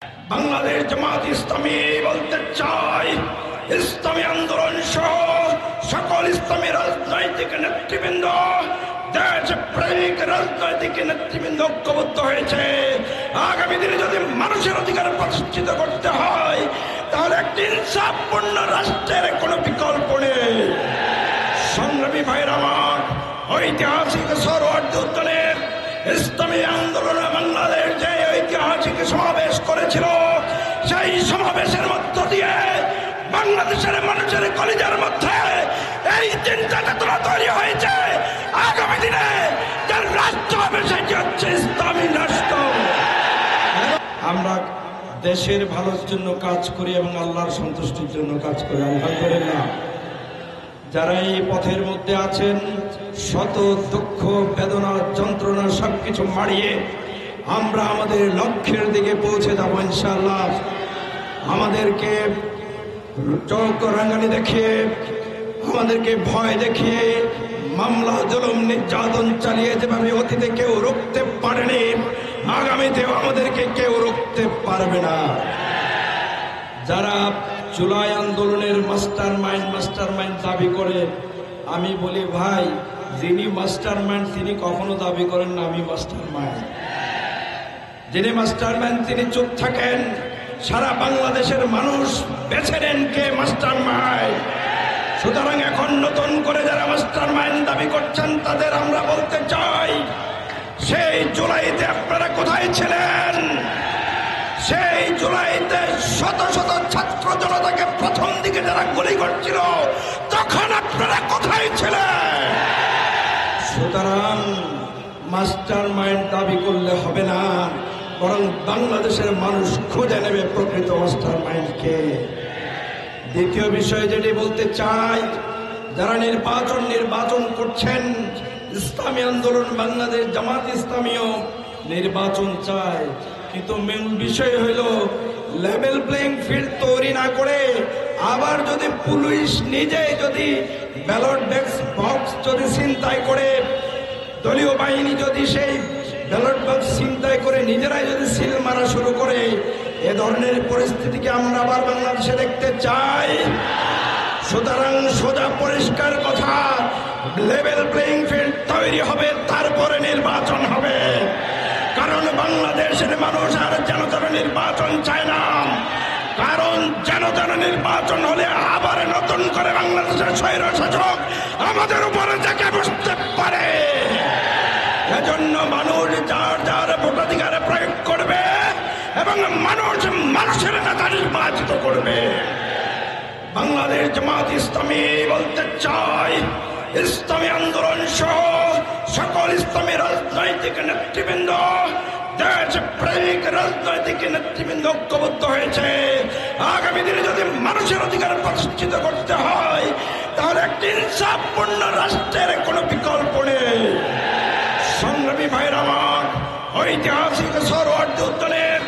বাংলাদেশ জামাত ইসলামী বলতে চাই, ইসলামী আন্দোলন সহ সকল ইসলামী রাজনৈতিক নেতৃবৃন্দ, দেশ প্রেমিক রাজনৈতিক নেতৃবৃন্দ ঐক্যবদ্ধ হয়েছে। আগামী দিনে যদি মানুষের অধিকার প্রতিষ্ঠিত করতে হয়, তাহলে একটি ইনসাফপূর্ণ রাষ্ট্রের কোনো বিকল্প নেই। সংগ্রামী ভাইয়ের আমার, ঐতিহাসিক সরোয়ার্দী উদ্যানের ইসলামী আন্দোলনে বাংলাদেশ যে ঐতিহাসিক সমাবেশ করেছিল, সেই সমাবেশের মধ্য দিয়ে বাংলাদেশের মানুষের কলিজার মধ্যে এই চিন্তা চেতনা তৈরি হয়েছে। আগামী দিনে যার রাষ্ট্র হবে সেটি হচ্ছে ইসলামী রাষ্ট্র। আমরা দেশের ভালোর জন্য কাজ করি এবং আল্লাহর সন্তুষ্টির জন্য কাজ করি। আলহামদুলিল্লাহ, যারা এই পথের মধ্যে আছেন, শত দুঃখ বেদনা যন্ত্রণা সবকিছু মারিয়ে আমরা আমাদের লক্ষ্যের দিকে পৌঁছে যাবো ইনশাআল্লাহ। আমাদেরকে চোখ রাঙানি দেখিয়ে, আমাদেরকে ভয় দেখিয়ে, মামলা জুলুম নির্যাতন চালিয়ে যেভাবে অতীতে কেউ রুখতে পারেনি, আগামীতেও আমাদেরকে কেউ রুখতে পারবে না। যারা জুলাই আন্দোলনের মাস্টার মাইন্ড দাবি করে, আমি বলি ভাই, যিনি মাস্টার মাইন্ড তিনি কখনো দাবি করেন না আমি মাস্টার মাইন্ড। যিনি মাস্টার মাইন্ড তিনি চুপ থাকেন। সারা বাংলাদেশের মানুষ বেছে নেন কে মাস্টার মাইন্ড। সুতরাং এখন নতুন করে যারা মাস্টার মাইন্ড দাবি করছেন তাদের আমরা বলতে চাই, সেই জুলাইতে আপনারা কোথায় ছিলেন? সেই জুলাইতে শত শত ছাত্র জনতাকে প্রথম দিকে যারা গুলি করছিল, তখন আপনারা কোথায় ছিলেন? সুতরাং মাস্টার মাইন্ড দাবি করলে হবে না, বরং বাংলাদেশের মানুষ খুঁজে নেবে প্রকৃত মাস্টার মাইন্ডকে। দ্বিতীয় বিষয় যেটি বলতে চাই, যারা নির্বাচন করছেন, ইসলামী আন্দোলন বাংলাদেশ জামাত ইসলামীও নির্বাচন চায়, কিন্তু মেন বিষয় হইল লেভেল প্লেইং ফিল্ড তৈরি না করে আবার যদি পুলিশ নিজে যদি ব্যালট বক্স যদি ছিনতাই করে, দলীয় বাহিনী যদি সেই ব্যালট বক্স ছিনতাই করে নিজেরাই যদি সিল মারা শুরু করে, এ ধরনের পরিস্থিতিকে আমরা আবার বাংলাদেশে দেখতে চাই। সুতরাং সোজা পরিষ্কার কথা, লেভেল প্লেইং ফিল্ড তৈরি হবে, তারপরে নির্বাচন হবে। কারণ বাংলাদেশের মানুষ আর যেন তেন নির্বাচন চায় না। কারণ যেন তেন নির্বাচন হলে আবার নতুন করে বাংলাদেশের স্বৈরশাসক আমাদের উপরে জেঁকে বসতে পারে। এজন্য মানুষ যার যার ভোটাধিকার প্রয়োগ করবে এবং মানুষের নেতা নির্বাচিত করবে। বাংলাদেশ জামাত ইসলামী বলতে চাই, ইসলামী আন্দোলন সহ সকল ইসলামী রাজনৈতিক নেতৃবৃন্দ, দেশ প্রেমিক রাজনৈতিক নেতৃবৃন্দ ঐক্যবদ্ধ হয়েছে। আগামী দিনে যদি মানুষের অধিকার প্রতিষ্ঠিত করতে হয়, তাহলে একটি ইনসাফপূর্ণ রাষ্ট্রের কোনো বিকল্প নেই। সংগ্রামী ভাইয়ের আমার, ঐতিহাসিক সরোয়ার্দী উদ্যানের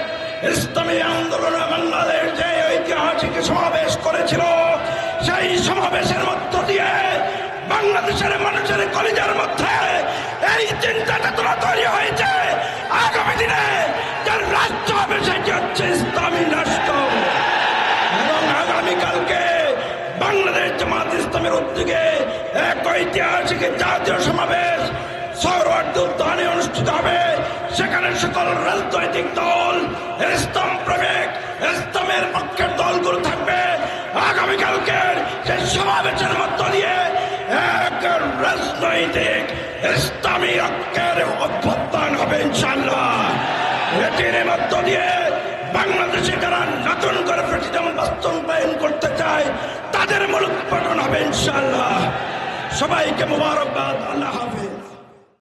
ইসলামী আন্দোলনে বাংলাদেশ যে ঐতিহাসিক সমাবেশ করেছিল, সেই সমাবেশের মধ্য দিয়ে বাংলাদেশের মানুষের কলিজার মধ্যে এই চিন্তা চেতনা তৈরি হয়েছে। আগামী দিনে যার রাষ্ট্র হবে সেটি হচ্ছে ইসলামী রাষ্ট্র। এবং আগামীকালকে বাংলাদেশ জামাত ইসলামের উদ্যোগে এক ঐতিহাসিক জাতীয় সমাবেশ সরোয়ার্দী উদ্যানে অনুষ্ঠিত হবে। সেখানে সকল রাজনৈতিক দল, ইসলাম প্রেমিক, ইসলামের পক্ষের দলগুলো থাকবে। আগামীকালকের সেই সমাবেশের মধ্য দিয়ে এক রাজনৈতিক ইসলামী ঐক্যের অভ্যুত্থান হবে ইনশাআল্লাহ। এটির মধ্য দিয়ে বাংলাদেশে যারা নতুন করে ফ্যাসিজম বাস্তবায়ন করতে চায়, তাদের মূলোৎপাটন হবে ইনশাআল্লাহ। সবাইকে মোবারকবাদ। আল্লাহ হাফেজ।